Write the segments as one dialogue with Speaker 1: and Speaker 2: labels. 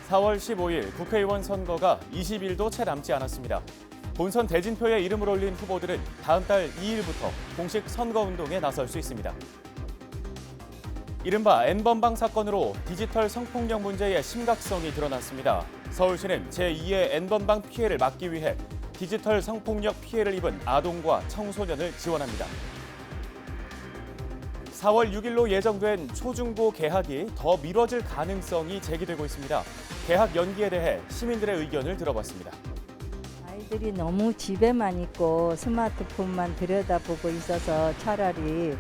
Speaker 1: 4월 15일 국회의원 선거가 20일도 채 남지 않았습니다. 본선 대진표에 이름을 올린 후보들은 다음 달 2일부터 공식 선거운동에 나설 수 있습니다. 이른바 N번방 사건으로 디지털 성폭력 문제의 심각성이 드러났습니다. 서울시는 제2의 N번방 피해를 막기 위해 디지털 성폭력 피해를 입은 아동과 청소년을 지원합니다. 4월 6일로 예정된 초중고 개학이 더 미뤄질 가능성이 제기되고 있습니다. 개학 연기에 대해 시민들의 의견을 들어봤습니다.
Speaker 2: 아이들이 너무 집에만 있고 스마트폰만 들여다보고 있어서 차라리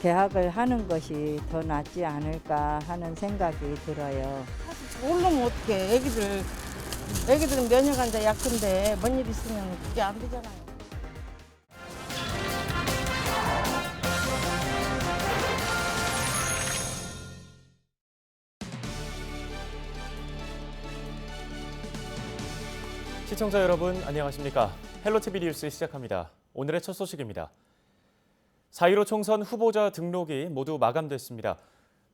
Speaker 2: 개학을 하는 것이 더 낫지 않을까 하는 생각이 들어요.
Speaker 3: 모르면 어떡해. 애기들은 면역 환자 약한데 뭔 일 있으면 그게 안 되잖아요.
Speaker 1: 시청자 여러분 안녕하십니까? 헬로티비 뉴스 시작합니다. 오늘의 첫 소식입니다. 4.15 총선 후보자 등록이 모두 마감됐습니다.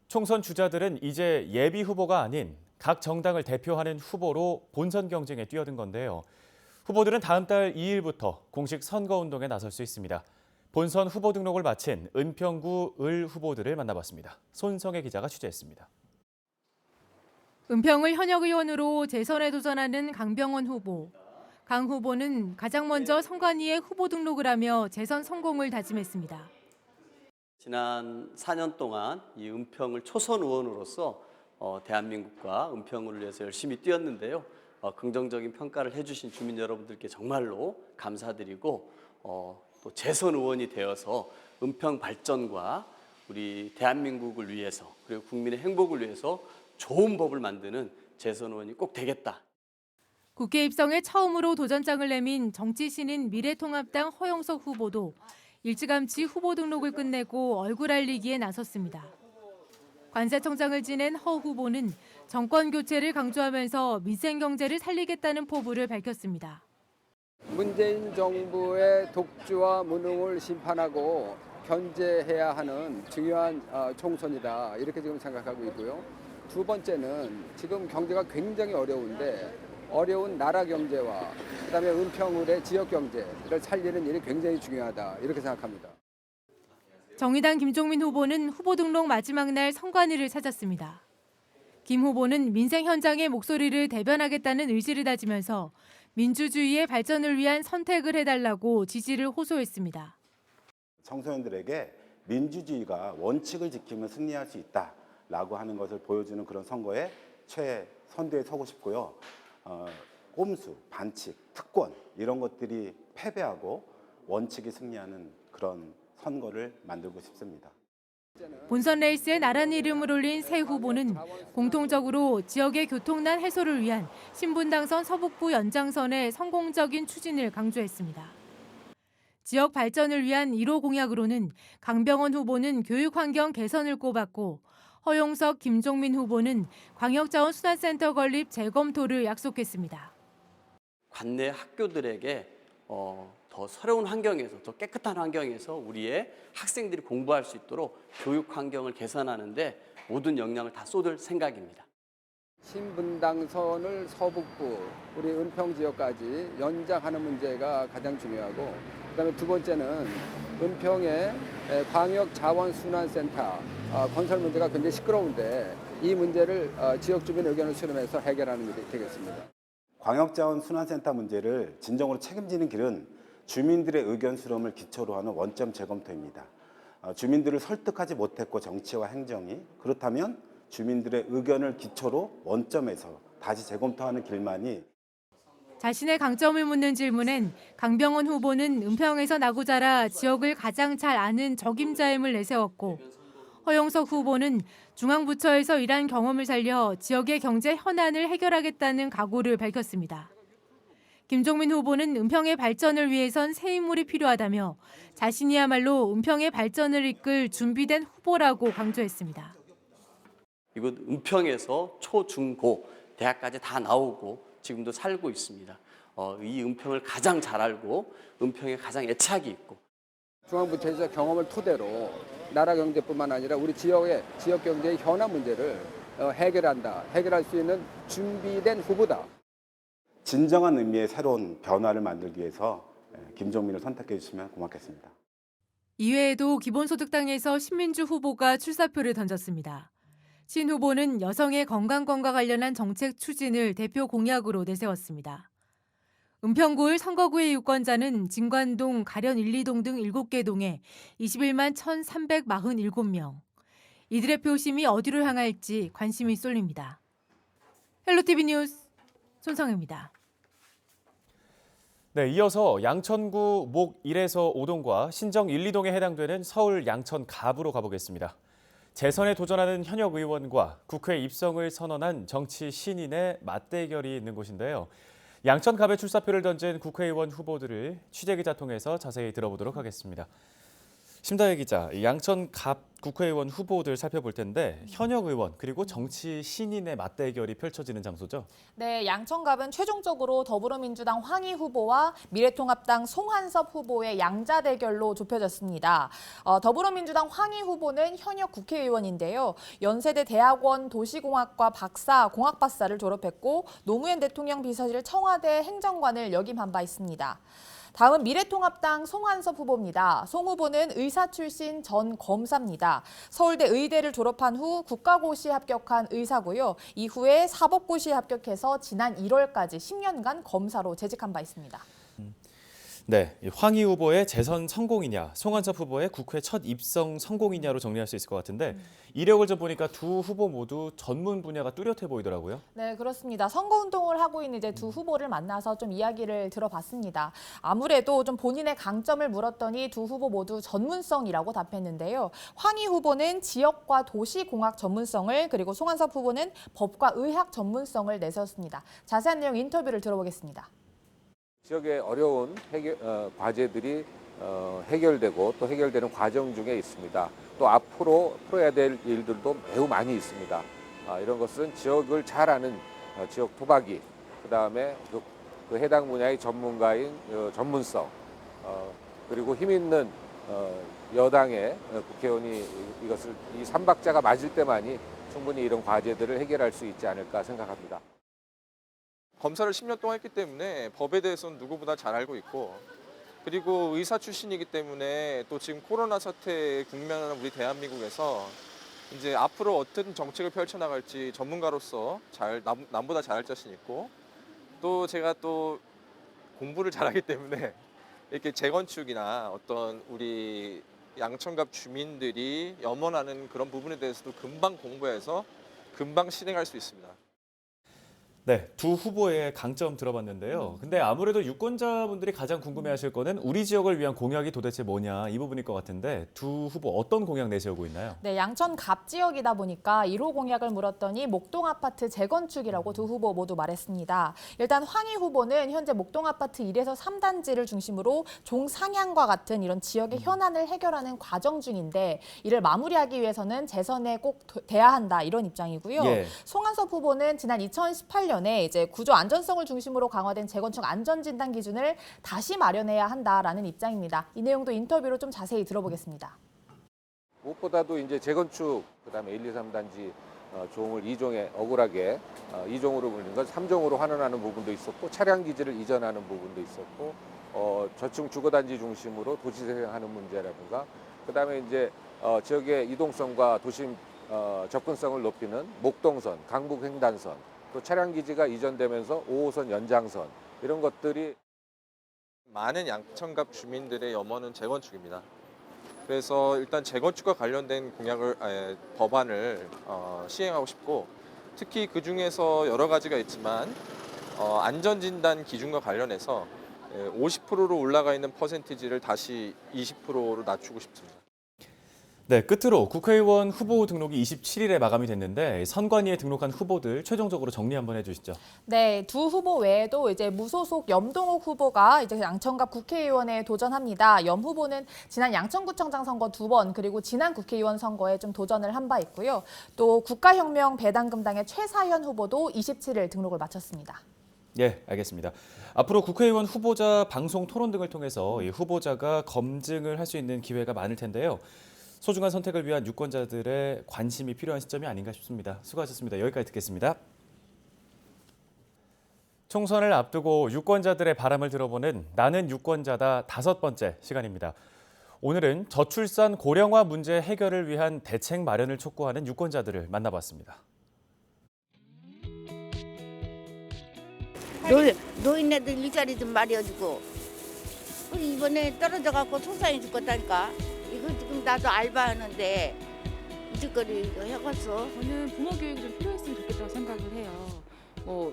Speaker 1: 총선 주자들은 이제 예비 후보가 아닌 각 정당을 대표하는 후보로 본선 경쟁에 뛰어든 건데요. 후보들은 다음 달 2일부터 공식 선거운동에 나설 수 있습니다. 본선 후보 등록을 마친 은평구 을 후보들을 만나봤습니다. 손성애 기자가 취재했습니다.
Speaker 4: 은평을 현역 의원으로 재선에 도전하는 강병원 후보. 강 후보는 가장 먼저 선관위에 후보 등록을 하며 재선 성공을 다짐했습니다.
Speaker 5: 지난 4년 동안 이 은평을 초선 의원으로서 대한민국과 은평을 위해서 열심히 뛰었는데요. 긍정적인 평가를 해주신 주민 여러분들께 정말로 감사드리고 또 재선 의원이 되어서 은평 발전과 우리 대한민국을 위해서 그리고 국민의 행복을 위해서 좋은 법을 만드는 재선 의원이 꼭 되겠다.
Speaker 4: 국회 입성에 처음으로 도전장을 내민 정치신인 미래통합당 허영석 후보도 일찌감치 후보 등록을 끝내고 얼굴 알리기에 나섰습니다. 관세청장을 지낸 허 후보는 정권 교체를 강조하면서 민생 경제를 살리겠다는 포부를 밝혔습니다.
Speaker 6: 문재인 정부의 독주와 무능을 심판하고 견제해야 하는 중요한 총선이다. 이렇게 지금 생각하고 있고요. 두 번째는 지금 경제가 굉장히 어려운 나라 경제와 그다음에 은평을의 지역 경제를 살리는 일이 굉장히 중요하다. 이렇게 생각합니다.
Speaker 4: 정의당 김종민 후보는 후보 등록 마지막 날 선관위를 찾았습니다. 김 후보는 민생 현장의 목소리를 대변하겠다는 의지를 다지면서 민주주의의 발전을 위한 선택을 해달라고 지지를 호소했습니다.
Speaker 7: 청소년들에게 민주주의가 원칙을 지키면 승리할 수 있다라고 하는 것을 보여주는 그런 선거에 최선두에 서고 싶고요. 꼼수, 반칙, 특권 이런 것들이 패배하고 원칙이 승리하는 그런 선거를 만들고 싶습니다.
Speaker 4: 본선 레이스에 나란히 이름을 올린 새 후보는 공통적으로 지역의 교통난 해소를 위한 신분당선 서북부 연장선의 성공적인 추진을 강조했습니다. 지역 발전을 위한 1호 공약으로는 강병원 후보는 교육 환경 개선을 꼽았고 허용석, 김종민 후보는 광역자원순환센터 건립 재검토를 약속했습니다.
Speaker 5: 관내 학교들에게 더 새로운 환경에서 더 깨끗한 환경에서 우리의 학생들이 공부할 수 있도록 교육 환경을 개선하는 데 모든 역량을 다 쏟을 생각입니다.
Speaker 6: 신분당선을 서북부 우리 은평 지역까지 연장하는 문제가 가장 중요하고 그다음에 두 번째는 은평의 광역자원순환센터 건설 문제가 굉장히 시끄러운데 이 문제를 지역 주민 의견을 수렴해서 해결하는 일이 되겠습니다.
Speaker 7: 광역자원순환센터 문제를 진정으로 책임지는 길은 주민들의 의견 수렴을 기초로 하는 원점 재검토입니다. 주민들을 설득하지 못했고 정치와 행정이 그렇다면 주민들의 의견을 기초로 원점에서 다시 재검토하는 길만이
Speaker 4: 자신의 강점을 묻는 질문엔 강병원 후보는 은평에서 나고 자라 지역을 가장 잘 아는 적임자임을 내세웠고 허영석 후보는 중앙부처에서 일한 경험을 살려 지역의 경제 현안을 해결하겠다는 각오를 밝혔습니다. 김종민 후보는 은평의 발전을 위해선 새 인물이 필요하다며 자신이야말로 은평의 발전을 이끌 준비된 후보라고 강조했습니다.
Speaker 5: 이곳 은평에서 초, 중, 고, 대학까지 다 나오고 지금도 살고 있습니다. 이 은평을 가장 잘 알고 은평에 가장 애착이 있고
Speaker 6: 중앙부처에서 경험을 토대로 나라 경제뿐만 아니라 우리 지역 경제의 현안 문제를 해결할 수 있는 준비된 후보다.
Speaker 7: 진정한 의미의 새로운 변화를 만들기 위해서 김종민을 선택해 주시면 고맙겠습니다.
Speaker 4: 이외에도 기본소득당에서 신민주 후보가 출사표를 던졌습니다. 신 후보는 여성의 건강권과 관련한 정책 추진을 대표 공약으로 내세웠습니다. 은평구을 선거구의 유권자는 진관동, 가련 1, 2동 등 7개 동에 21만 1,347명. 이들의 표심이 어디로 향할지 관심이 쏠립니다. 헬로티비 뉴스 손성혜입니다.
Speaker 1: 네, 이어서 양천구 목 1에서 5동과 신정 1, 2동에 해당되는 서울 양천 갑으로 가보겠습니다. 재선에 도전하는 현역 의원과 국회 입성을 선언한 정치 신인의 맞대결이 있는 곳인데요. 양천 갑에 출사표를 던진 국회의원 후보들을 취재기자 통해서 자세히 들어보도록 하겠습니다. 심다혜 기자, 양천 갑 국회의원 후보들 살펴볼 텐데 현역 의원 그리고 정치 신인의 맞대결이 펼쳐지는 장소죠?
Speaker 8: 네, 양천갑은 최종적으로 더불어민주당 황희 후보와 미래통합당 송한섭 후보의 양자 대결로 좁혀졌습니다. 더불어민주당 황희 후보는 현역 국회의원인데요. 연세대 대학원 도시공학과 박사, 공학박사를 졸업했고 노무현 대통령 비서실 청와대 행정관을 역임한 바 있습니다. 다음은 미래통합당 송한섭 후보입니다. 송 후보는 의사 출신 전 검사입니다. 서울대 의대를 졸업한 후 국가고시에 합격한 의사고요. 이후에 사법고시에 합격해서 지난 1월까지 10년간 검사로 재직한 바 있습니다.
Speaker 1: 네, 황희 후보의 재선 성공이냐, 송한섭 후보의 국회 첫 입성 성공이냐로 정리할 수 있을 것 같은데 이력을 좀 보니까 두 후보 모두 전문 분야가 뚜렷해 보이더라고요.
Speaker 8: 네, 그렇습니다. 선거운동을 하고 있는 이제 두 후보를 만나서 좀 이야기를 들어봤습니다. 아무래도 좀 본인의 강점을 물었더니 두 후보 모두 전문성이라고 답했는데요. 황희 후보는 지역과 도시공학 전문성을, 그리고 송한섭 후보는 법과 의학 전문성을 내세웠습니다. 자세한 내용 인터뷰를 들어보겠습니다.
Speaker 9: 지역의 어려운 과제들이 해결되고 또 해결되는 과정 중에 있습니다. 또 앞으로 풀어야 될 일들도 매우 많이 있습니다. 이런 것은 지역을 잘 아는 지역 토박이, 그다음에 그 해당 분야의 전문가인 전문성, 그리고 힘 있는 여당의 국회의원이 이 삼박자가 맞을 때만이 충분히 이런 과제들을 해결할 수 있지 않을까 생각합니다.
Speaker 10: 검사를 10년 동안 했기 때문에 법에 대해서는 누구보다 잘 알고 있고, 그리고 의사 출신이기 때문에 또 지금 코로나 사태에 국면하는 우리 대한민국에서 이제 앞으로 어떤 정책을 펼쳐나갈지 전문가로서 남보다 잘할 자신 있고, 또 제가 또 공부를 잘하기 때문에 이렇게 재건축이나 어떤 우리 양천갑 주민들이 염원하는 그런 부분에 대해서도 금방 공부해서 금방 실행할 수 있습니다.
Speaker 1: 네, 두 후보의 강점 들어봤는데요. 근데 아무래도 유권자분들이 가장 궁금해하실 거는 우리 지역을 위한 공약이 도대체 뭐냐 이 부분일 것 같은데 두 후보 어떤 공약 내세우고 있나요?
Speaker 8: 네, 양천갑 지역이다 보니까 1호 공약을 물었더니 목동 아파트 재건축이라고 두 후보 모두 말했습니다. 일단 황희 후보는 현재 목동 아파트 1에서 3단지를 중심으로 종상향과 같은 이런 지역의 현안을 해결하는 과정 중인데 이를 마무리하기 위해서는 재선에 꼭 돼야 한다 이런 입장이고요.
Speaker 1: 예.
Speaker 8: 송한섭 후보는 지난 2018년에 이제 구조 안전성을 중심으로 강화된 재건축 안전진단 기준을 다시 마련해야 한다라는 입장입니다. 이 내용도 인터뷰로 좀 자세히 들어보겠습니다.
Speaker 9: 무엇보다도 이제 재건축, 그다음에 1, 2, 3단지 종을 2종에 억울하게 2종으로 불리는 건 3종으로 환원하는 부분도 있었고, 차량 기지를 이전하는 부분도 있었고, 저층 주거단지 중심으로 도시재생하는 문제라든가, 그다음에 이제 지역의 이동성과 도심 접근성을 높이는 목동선, 강북횡단선, 또 차량 기지가 이전되면서 5호선 연장선, 이런 것들이
Speaker 10: 많은 양천갑 주민들의 염원은 재건축입니다. 그래서 일단 재건축과 관련된 법안을 시행하고 싶고, 특히 그 중에서 여러 가지가 있지만 안전진단 기준과 관련해서 50%로 올라가 있는 퍼센티지를 다시 20%로 낮추고 싶습니다.
Speaker 1: 네, 끝으로 국회의원 후보 등록이 27일에 마감이 됐는데 선관위에 등록한 후보들 최종적으로 정리 한번 해주시죠.
Speaker 8: 네, 두 후보 외에도 이제 무소속 염동욱 후보가 이제 양천갑 국회의원에 도전합니다. 염 후보는 지난 양천구청장 선거 2번, 그리고 지난 국회의원 선거에 좀 도전을 한 바 있고요. 또 국가혁명 배당금당의 최사현 후보도 27일 등록을 마쳤습니다.
Speaker 1: 예, 알겠습니다. 앞으로 국회의원 후보자 방송 토론 등을 통해서 이 후보자가 검증을 할 수 있는 기회가 많을 텐데요. 소중한 선택을 위한 유권자들의 관심이 필요한 시점이 아닌가 싶습니다. 수고하셨습니다. 여기까지 듣겠습니다. 총선을 앞두고 유권자들의 바람을 들어보는 나는 유권자다 5번째 시간입니다. 오늘은 저출산 고령화 문제 해결을 위한 대책 마련을 촉구하는 유권자들을 만나봤습니다.
Speaker 11: 노인네들 일자리 좀 마련해주고 이번에 떨어져갖고 속상해 죽겠다니까. 이거 지금 나도 알바하는데 이직거리 해갔어.
Speaker 12: 저는 부모 교육이 좀 필요했으면 좋겠다고 생각을 해요.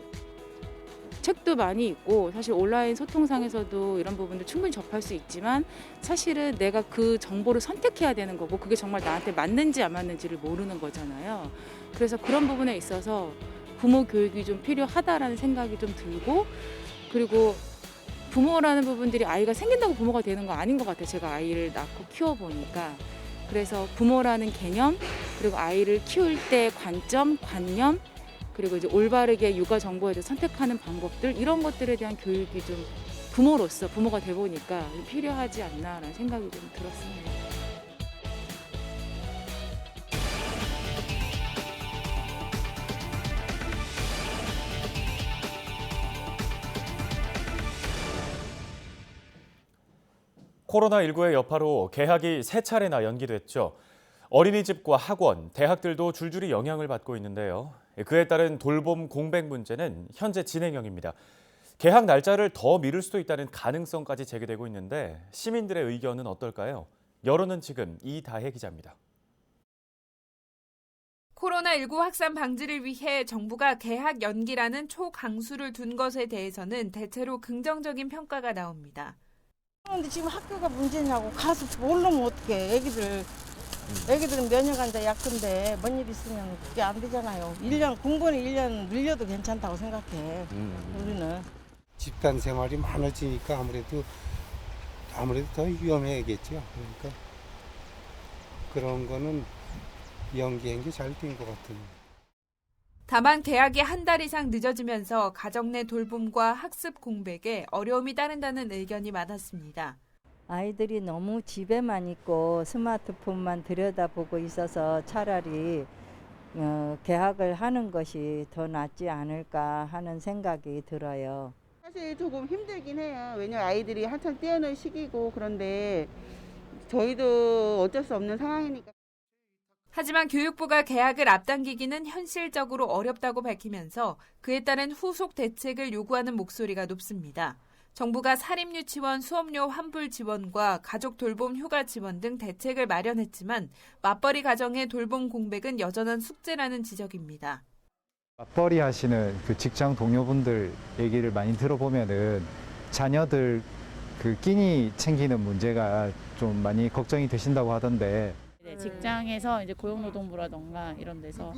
Speaker 12: 책도 많이 있고 사실 온라인 소통상에서도 이런 부분들 충분히 접할 수 있지만 사실은 내가 그 정보를 선택해야 되는 거고 그게 정말 나한테 맞는지 안 맞는지를 모르는 거잖아요. 그래서 그런 부분에 있어서 부모 교육이 좀 필요하다라는 생각이 좀 들고, 그리고 부모라는 부분들이 아이가 생긴다고 부모가 되는 거 아닌 것 같아요. 제가 아이를 낳고 키워보니까. 그래서 부모라는 개념, 그리고 아이를 키울 때 관점, 관념, 그리고 이제 올바르게 육아 정보에 대해 선택하는 방법들, 이런 것들에 대한 교육이 좀 부모로서 부모가 돼 보니까 필요하지 않나라는 생각이 좀 들었습니다.
Speaker 1: 코로나19의 여파로 개학이 3차례나 연기됐죠. 어린이집과 학원, 대학들도 줄줄이 영향을 받고 있는데요. 그에 따른 돌봄 공백 문제는 현재 진행형입니다. 개학 날짜를 더 미룰 수도 있다는 가능성까지 제기되고 있는데 시민들의 의견은 어떨까요? 여론은 지금 이다혜 기자입니다.
Speaker 13: 코로나19 확산 방지를 위해 정부가 개학 연기라는 초강수를 둔 것에 대해서는 대체로 긍정적인 평가가 나옵니다.
Speaker 3: 근데 지금 학교가 문제냐고 가서 모르면 어떡해. 애기들은 면역 환자 약한데 뭔 일 있으면 그게 안 되잖아요. 공부는 1년 늘려도 괜찮다고 생각해. 우리는.
Speaker 14: 집단 생활이 많아지니까 아무래도 더 위험해야겠죠. 그러니까 그런 거는 연기한 게 잘 된 것 같아요.
Speaker 13: 다만 개학이 한 달 이상 늦어지면서 가정 내 돌봄과 학습 공백에 어려움이 따른다는 의견이 많았습니다.
Speaker 2: 아이들이 너무 집에만 있고 스마트폰만 들여다보고 있어서 차라리 개학을 하는 것이 더 낫지 않을까 하는 생각이 들어요.
Speaker 15: 사실 조금 힘들긴 해요. 왜냐면 아이들이 한창 뛰어놀 시기고 그런데 저희도 어쩔 수 없는 상황이니까.
Speaker 13: 하지만 교육부가 개학을 앞당기기는 현실적으로 어렵다고 밝히면서 그에 따른 후속 대책을 요구하는 목소리가 높습니다. 정부가 사립유치원 수업료 환불 지원과 가족 돌봄 휴가 지원 등 대책을 마련했지만 맞벌이 가정의 돌봄 공백은 여전한 숙제라는 지적입니다.
Speaker 16: 맞벌이 하시는 그 직장 동료분들 얘기를 많이 들어보면은 자녀들 그 끼니 챙기는 문제가 좀 많이 걱정이 되신다고 하던데.
Speaker 12: 직장에서 이제 고용노동부라던가 이런 데서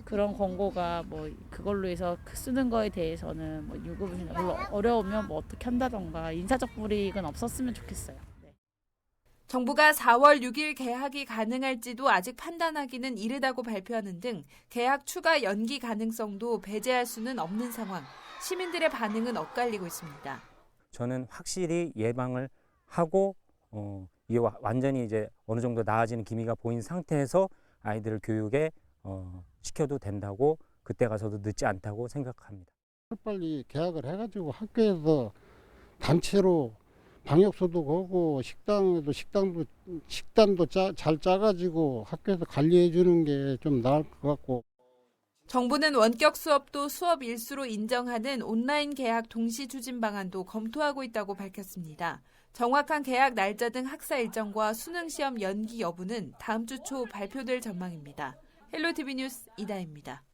Speaker 12: 그런 권고가 뭐 그걸로 해서 쓰는 거에 대해서는 뭐 유급을 물론 어려우면 뭐 어떻게 한다던가 인사적 불이익은 없었으면 좋겠어요. 네.
Speaker 13: 정부가 4월 6일 개학이 가능할지도 아직 판단하기는 이르다고 발표하는 등 개학 추가 연기 가능성도 배제할 수는 없는 상황. 시민들의 반응은 엇갈리고 있습니다.
Speaker 17: 저는 확실히 예방을 하고 이게 완전히 이제 어느 정도 나아지는 기미가 보인 상태에서 아이들을 교육에 시켜도 된다고, 그때 가서도 늦지 않다고 생각합니다.
Speaker 18: 빨리 개학을 해가지고 학교에서 단체로 방역소도 거고 식단도 잘 짜가지고 학교에서 관리해 주는 게 좀 나을 것 같고.
Speaker 13: 정부는 원격 수업도 수업 일수로 인정하는 온라인 개학 동시 추진 방안도 검토하고 있다고 밝혔습니다. 정확한 개학 날짜 등 학사 일정과 수능 시험 연기 여부는 다음 주 초 발표될 전망입니다. 헬로티비 뉴스 이다혜입니다.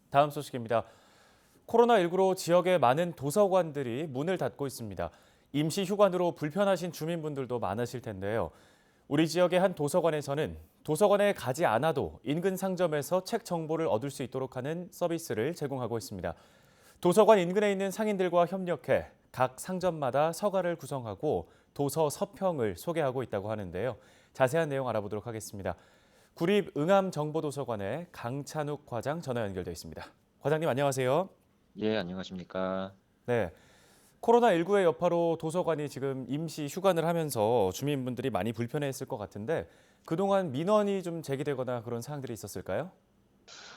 Speaker 1: 다음 소식입니다. 코로나19로 지역의 많은 도서관들이 문을 닫고 있습니다. 임시 휴관으로 불편하신 주민분들도 많으실 텐데요. 우리 지역의 한 도서관에서는 도서관에 가지 않아도 인근 상점에서 책 정보를 얻을 수 있도록 하는 서비스를 제공하고 있습니다. 도서관 인근에 있는 상인들과 협력해 각 상점마다 서가를 구성하고 도서 서평을 소개하고 있다고 하는데요. 자세한 내용 알아보도록 하겠습니다. 구립응암정보도서관의 강찬욱 과장 전화 연결돼 있습니다. 과장님 안녕하세요.
Speaker 19: 예, 안녕하십니까.
Speaker 1: 네, 코로나19의 여파로 도서관이 지금 임시 휴관을 하면서 주민분들이 많이 불편해했을 것 같은데 그동안 민원이 좀 제기되거나 그런 사항들이 있었을까요?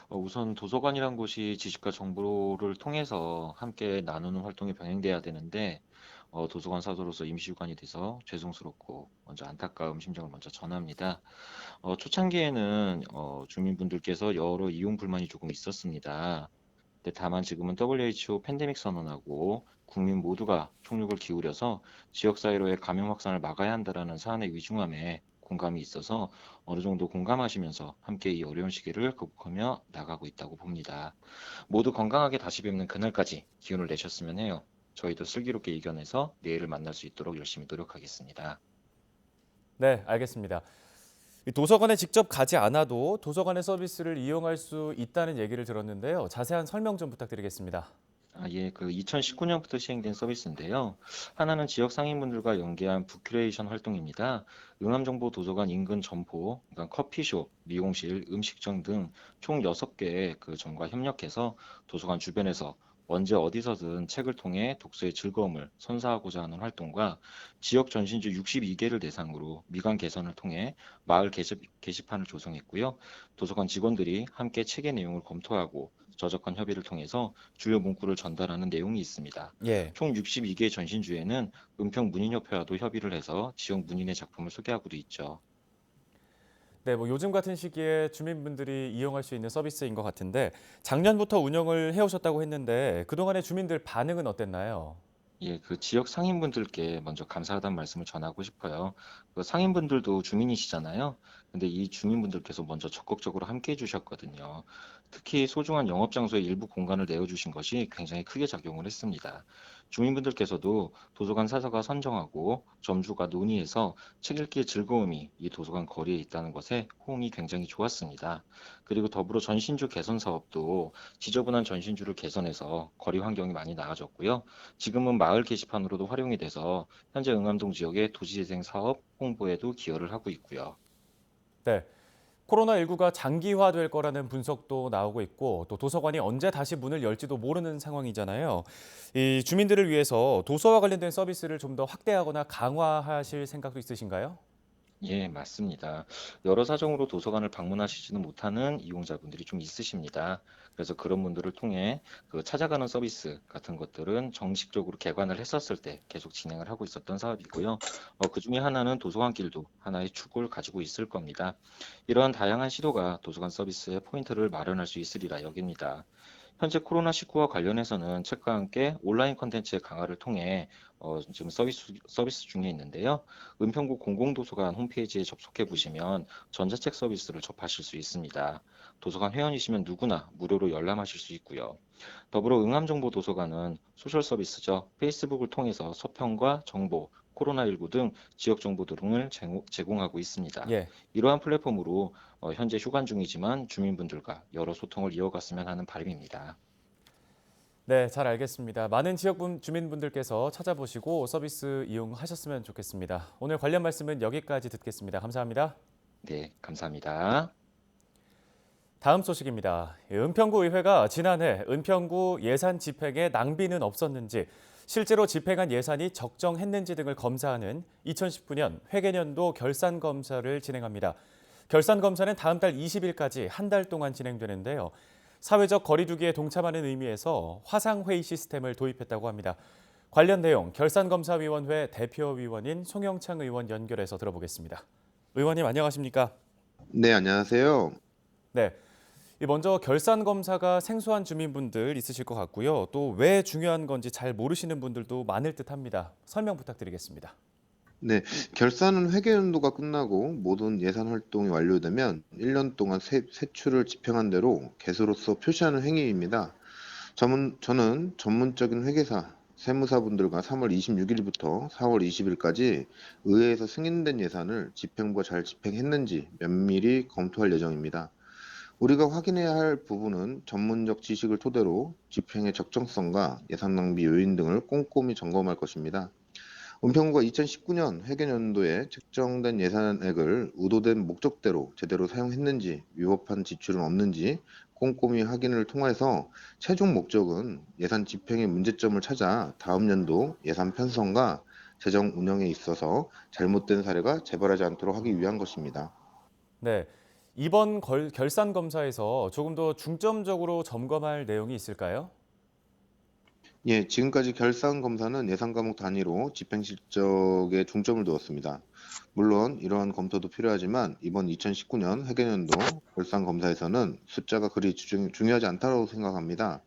Speaker 19: 우선 도서관이란 곳이 지식과 정보를 통해서 함께 나누는 활동이 병행돼야 되는데 도서관 사도로서 임시휴관이 돼서 죄송스럽고 먼저 안타까운 심정을 먼저 전합니다. 초창기에는 주민분들께서 여러 이용 불만이 조금 있었습니다. 근데 다만 지금은 WHO 팬데믹 선언하고 국민 모두가 총력을 기울여서 지역사회로의 감염 확산을 막아야 한다라는 사안의 위중함에 공감이 있어서 어느 정도 공감하시면서 함께 이 어려운 시기를 극복하며 나가고 있다고 봅니다. 모두 건강하게 다시 뵙는 그날까지 기운을 내셨으면 해요. 저희도 슬기롭게 이겨내서 내일을 만날 수 있도록 열심히 노력하겠습니다.
Speaker 1: 네, 알겠습니다. 이 도서관에 직접 가지 않아도 도서관의 서비스를 이용할 수 있다는 얘기를 들었는데요. 자세한 설명 좀 부탁드리겠습니다.
Speaker 19: 예, 2019년부터 시행된 서비스인데요. 하나는 지역 상인분들과 연계한 북큐레이션 활동입니다. 응암정보 도서관 인근 점포, 그러니까 커피숍, 미용실, 음식점 등 총 6개의 점과 협력해서 도서관 주변에서 언제 어디서든 책을 통해 독서의 즐거움을 선사하고자 하는 활동과 지역 전신주 62개를 대상으로 미관 개선을 통해 마을 게시판을 조성했고요. 도서관 직원들이 함께 책의 내용을 검토하고 저작권 협의를 통해서 주요 문구를 전달하는 내용이 있습니다.
Speaker 1: 예.
Speaker 19: 총 62개 전신주에는 은평 문인협회와도 협의를 해서 지역 문인의 작품을 소개하고도 있죠.
Speaker 1: 네, 요즘 같은 시기에 주민분들이 이용할 수 있는 서비스인 것 같은데 작년부터 운영을 해오셨다고 했는데 그동안의 주민들 반응은 어땠나요?
Speaker 19: 예, 지역 상인분들께 먼저 감사하다는 말씀을 전하고 싶어요. 상인분들도 주민이시잖아요. 근데 이 주민분들께서 먼저 적극적으로 함께 해주셨거든요. 특히 소중한 영업장소의 일부 공간을 내어주신 것이 굉장히 크게 작용을 했습니다. 주민분들께서도 도서관 사서가 선정하고 점주가 논의해서 책 읽기의 즐거움이 이 도서관 거리에 있다는 것에 호응이 굉장히 좋았습니다. 그리고 더불어 전신주 개선 사업도 지저분한 전신주를 개선해서 거리 환경이 많이 나아졌고요. 지금은 마을 게시판으로도 활용이 돼서 현재 응암동 지역의 도시재생 사업 홍보에도 기여를 하고 있고요.
Speaker 1: 네, 코로나19가 장기화될 거라는 분석도 나오고 있고 또 도서관이 언제 다시 문을 열지도 모르는 상황이잖아요. 이 주민들을 위해서 도서와 관련된 서비스를 좀 더 확대하거나 강화하실 생각도 있으신가요?
Speaker 19: 예, 맞습니다. 여러 사정으로 도서관을 방문하시지는 못하는 이용자분들이 좀 있으십니다. 그래서 그런 분들을 통해 찾아가는 서비스 같은 것들은 정식적으로 개관을 했었을 때 계속 진행을 하고 있었던 사업이고요. 그중에 하나는 도서관길도 하나의 축을 가지고 있을 겁니다. 이러한 다양한 시도가 도서관 서비스의 포인트를 마련할 수 있으리라 여깁니다. 현재 코로나19와 관련해서는 책과 함께 온라인 콘텐츠의 강화를 통해 지금 서비스 중에 있는데요. 은평구 공공도서관 홈페이지에 접속해 보시면 전자책 서비스를 접하실 수 있습니다. 도서관 회원이시면 누구나 무료로 열람하실 수 있고요. 더불어 응암정보도서관은 소셜 서비스죠. 페이스북을 통해서 서평과 정보, 코로나19 등 지역 정보 등을 제공하고 있습니다.
Speaker 1: 예.
Speaker 19: 이러한 플랫폼으로 현재 휴관 중이지만 주민분들과 여러 소통을 이어갔으면 하는 바람입니다.
Speaker 1: 네, 잘 알겠습니다. 많은 지역 주민분들께서 찾아보시고 서비스 이용하셨으면 좋겠습니다. 오늘 관련 말씀은 여기까지 듣겠습니다. 감사합니다.
Speaker 19: 네, 감사합니다.
Speaker 1: 다음 소식입니다. 은평구 의회가 지난해 은평구 예산 집행에 낭비는 없었는지 실제로 집행한 예산이 적정했는지 등을 검사하는 2019년 회계년도 결산검사를 진행합니다. 결산검사는 다음 달 20일까지 한 달 동안 진행되는데요. 사회적 거리두기에 동참하는 의미에서 화상회의 시스템을 도입했다고 합니다. 관련 내용 결산검사위원회 대표위원인 송영창 의원 연결해서 들어보겠습니다. 의원님 안녕하십니까?
Speaker 20: 네, 안녕하세요.
Speaker 1: 네. 먼저 결산검사가 생소한 주민분들 있으실 것 같고요. 또 왜 중요한 건지 잘 모르시는 분들도 많을 듯합니다. 설명 부탁드리겠습니다.
Speaker 20: 네, 결산은 회계연도가 끝나고 모든 예산 활동이 완료되면 1년 동안 세출을 집행한 대로 개수로서 표시하는 행위입니다. 저는 전문적인 회계사, 세무사분들과 3월 26일부터 4월 20일까지 의회에서 승인된 예산을 집행부가 잘 집행했는지 면밀히 검토할 예정입니다. 우리가 확인해야 할 부분은 전문적 지식을 토대로 집행의 적정성과 예산 낭비 요인 등을 꼼꼼히 점검할 것입니다. 은평구가 2019년 회계연도에 책정된 예산액을 의도된 목적대로 제대로 사용했는지, 위법한 지출은 없는지 꼼꼼히 확인을 통해서 최종 목적은 예산 집행의 문제점을 찾아 다음 연도 예산 편성과 재정 운영에 있어서 잘못된 사례가 재발하지 않도록 하기 위한 것입니다.
Speaker 1: 네, 이번 결산 검사에서 조금 더 중점적으로 점검할 내용이 있을까요?
Speaker 20: 예, 지금까지 결산 검사는 예산 과목 단위로 집행 실적에 중점을 두었습니다. 물론 이러한 검토도 필요하지만 이번 2019년 회계연도 결산 검사에서는 숫자가 그리 중요하지 않다고 생각합니다.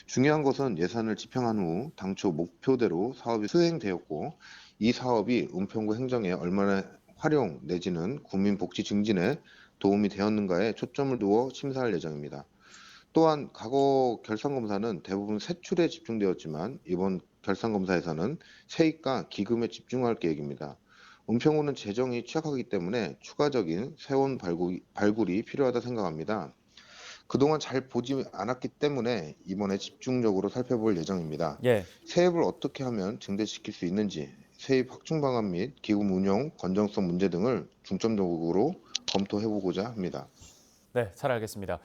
Speaker 20: 중요한 것은 예산을 집행한 후 당초 목표대로 사업이 수행되었고 이 사업이 은평구 행정에 얼마나 활용 내지는 국민 복지 증진에 도움이 되었는가에 초점을 두어 심사할 예정입니다. 또한 과거 결산검사는 대부분 세출에 집중되었지만 이번 결산검사에서는 세입과 기금에 집중할 계획입니다. 은평구는 재정이 취약하기 때문에 추가적인 세원 발굴이 필요하다 생각합니다. 그동안 잘 보지 않았기 때문에 이번에 집중적으로 살펴볼 예정입니다.
Speaker 1: 예.
Speaker 20: 세입을 어떻게 하면 증대시킬 수 있는지, 세입 확충 방안 및 기금 운용 건전성 문제 등을 중점적으로 검토해보고자 합니다.
Speaker 1: 네, 잘 알겠습니다.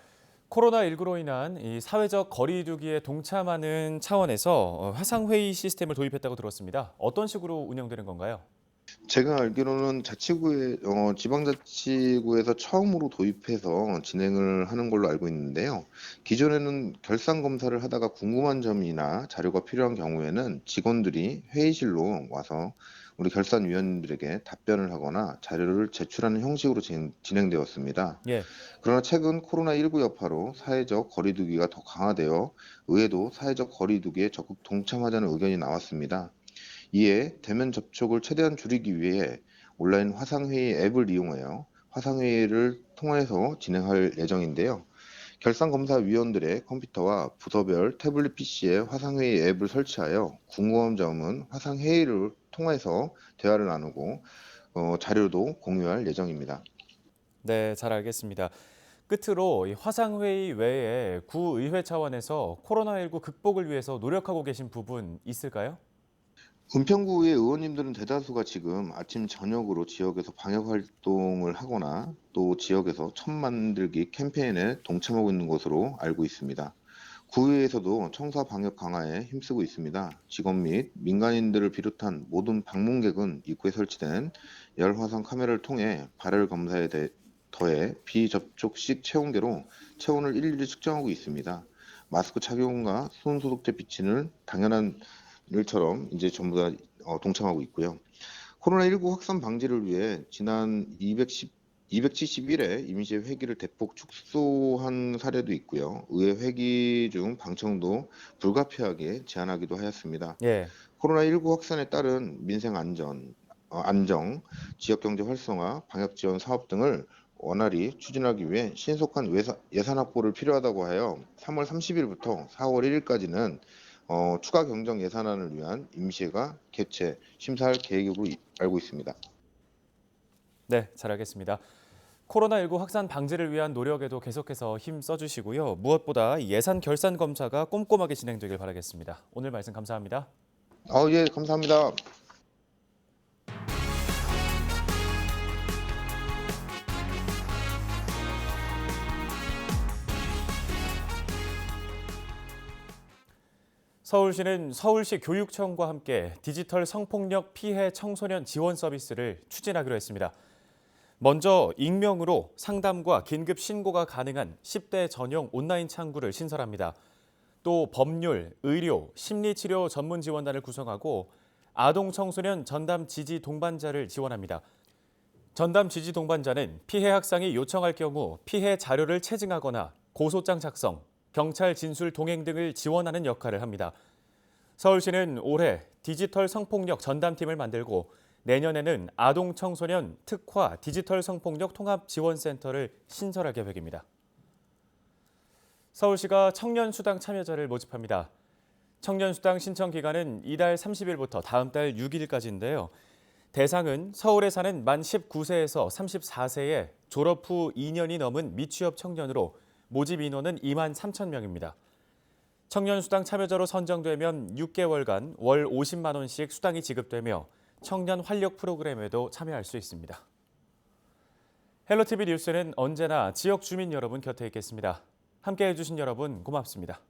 Speaker 1: 코로나19로 인한 이 사회적 거리 두기에 동참하는 차원에서 화상회의 시스템을 도입했다고 들었습니다. 어떤 식으로 운영되는 건가요?
Speaker 20: 제가 알기로는 지방자치구에서 처음으로 도입해서 진행을 하는 걸로 알고 있는데요. 기존에는 결산 검사를 하다가 궁금한 점이나 자료가 필요한 경우에는 직원들이 회의실로 와서 우리 결산위원들에게 답변을 하거나 자료를 제출하는 형식으로 진행되었습니다.
Speaker 1: 예.
Speaker 20: 그러나 최근 코로나19 여파로 사회적 거리두기가 더 강화되어 의회도 사회적 거리두기에 적극 동참하자는 의견이 나왔습니다. 이에 대면 접촉을 최대한 줄이기 위해 온라인 화상회의 앱을 이용하여 화상회의를 통해서 진행할 예정인데요. 결산검사위원들의 컴퓨터와 부서별 태블릿 PC에 화상회의 앱을 설치하여 궁금한 점은 화상회의를 통해서 대화를 나누고 자료도 공유할 예정입니다.
Speaker 1: 네, 잘 알겠습니다. 끝으로 이 화상회의 외에 구의회 차원에서 코로나19 극복을 위해서 노력하고 계신 부분 있을까요?
Speaker 20: 은평구의 의원님들은 대다수가 지금 아침 저녁으로 지역에서 방역 활동을 하거나 또 지역에서 천 만들기 캠페인에 동참하고 있는 것으로 알고 있습니다. 구의회에서도 청사 방역 강화에 힘쓰고 있습니다. 직원 및 민간인들을 비롯한 모든 방문객은 입구에 설치된 열화상 카메라를 통해 발열 검사에 더해 비접촉식 체온계로 체온을 일일이 측정하고 있습니다. 마스크 착용과 손 소독제 비치는 당연한 일처럼 이제 전부 다 동참하고 있고요. 코로나19 확산 방지를 위해 지난 271회 임시 회기를 대폭 축소한 사례도 있고요. 의회 회기 중 방청도 불가피하게 제한하기도 하였습니다.
Speaker 1: 예.
Speaker 20: 코로나19 확산에 따른 민생 안정, 지역경제 활성화, 방역 지원 사업 등을 원활히 추진하기 위해 신속한 예산 확보를 필요하다고 하여 3월 30일부터 4월 1일까지는 추가 경정 예산안을 위한 임시회가 개최 심사할 계획으로 알고 있습니다.
Speaker 1: 네, 잘 알겠습니다. 코로나19 확산 방지를 위한 노력에도 계속해서 힘 써주시고요. 무엇보다 예산 결산 검사가 꼼꼼하게 진행되길 바라겠습니다. 오늘 말씀 감사합니다.
Speaker 20: 예, 감사합니다.
Speaker 1: 서울시는 서울시 교육청과 함께 디지털 성폭력 피해 청소년 지원 서비스를 추진하기로 했습니다. 먼저 익명으로 상담과 긴급 신고가 가능한 10대 전용 온라인 창구를 신설합니다. 또 법률, 의료, 심리치료 전문 지원단을 구성하고 아동 청소년 전담 지지 동반자를 지원합니다. 전담 지지 동반자는 피해 학상이 요청할 경우 피해 자료를 체증하거나 고소장 작성, 경찰 진술 동행 등을 지원하는 역할을 합니다. 서울시는 올해 디지털 성폭력 전담팀을 만들고 내년에는 아동 청소년 특화 디지털 성폭력 통합지원센터를 신설할 계획입니다. 서울시가 청년수당 참여자를 모집합니다. 청년수당 신청 기간은 이달 30일부터 다음 달 6일까지인데요. 대상은 서울에 사는 만 19세에서 34세의 졸업 후 2년이 넘은 미취업 청년으로 모집 인원은 2만 3천 명입니다. 청년수당 참여자로 선정되면 6개월간 월 50만 원씩 수당이 지급되며 청년 활력 프로그램에도 참여할 수 있습니다. 헬로티비 뉴스는 언제나 지역 주민 여러분 곁에 있겠습니다. 함께해 주신 여러분 고맙습니다.